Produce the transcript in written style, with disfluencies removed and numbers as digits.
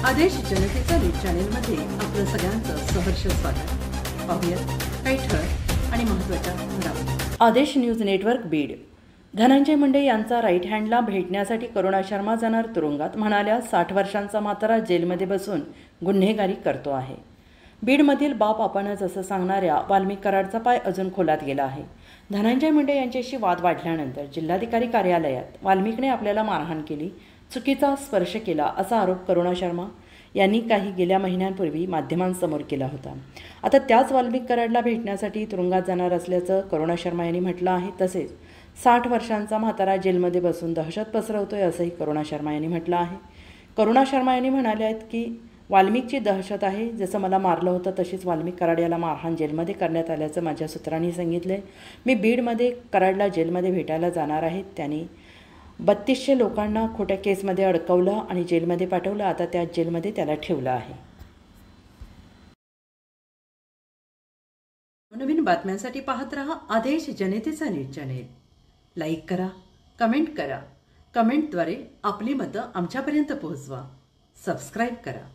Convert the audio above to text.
आदेश जनतेचा न्यूज चॅनेलमध्ये आपलं सगळ्यांचं सहर्ष स्वागत। पाहूयात काही ठळक आणि महत्त्वाच्या घडामोडी। आदेश न्यूज नेटवर्क बीड। धनंजय मुंडे यांचा राईट हँडला भेटण्यासाठी करुणा शर्मा जाणार तुरुंगात, म्हणाल्या 60 वर्षांचा म्हातारा जेलमध्ये बसून गुन्हेगारी करतो आहे। बीडमधील बाप आपणच असं सांगणाऱ्या वाल्मिक कराडचा पाय अजून खोलात गेला आहे। धनंजय मुंडे यांच्याशी वाद वाढल्यानंतर जिल्हाधिकारी कार्यालयात वाल्मिकने आपल्याला मारहाण केली, चुकीचा स्पर्श केला असा आरोप करुणा शर्मा यांनी गेल्या महिन्यांपूर्वी माध्यमांसमोर केला होता। आता त्याच वाल्मिक कराडला भेटण्यासाठी तुरुंगात जाणार असल्याचं करुणा शर्मा यांनी म्हटलं आहे। तसेच 60 वर्षांचा म्हातारा जेलमध्ये बसून दहशत पसरवतोय असंही करुणा शर्मा यांनी म्हटलं आहे। करुणा शर्मा यांनी म्हणाले आहेत की वाल्मिकची दहशत आहे, जसं मला मारलं होतं तशीच वाल्मिक कराड याला मारहाण जेलमध्ये करण्यात आल्याचं माझ्या सूत्रांनी सांगितलं। मी बीडमध्ये कराडला जेलमध्ये भेटायला जाणार आहे। त्यांनी 3200 लोकांना खोट्या केसमध्ये अडकवलं आणि जेलमध्ये पाठवलं। आता त्या जेलमध्ये त्याला ठेवलं आहे। नवीन बातम्यांसाठी पाहत रहा आदेश जनतेचा न्यूज चॅनेल। लाईक करा, कमेंट करा, कमेंटद्वारे आपली मतं आमच्यापर्यंत पोहोचवा, सबस्क्राईब करा।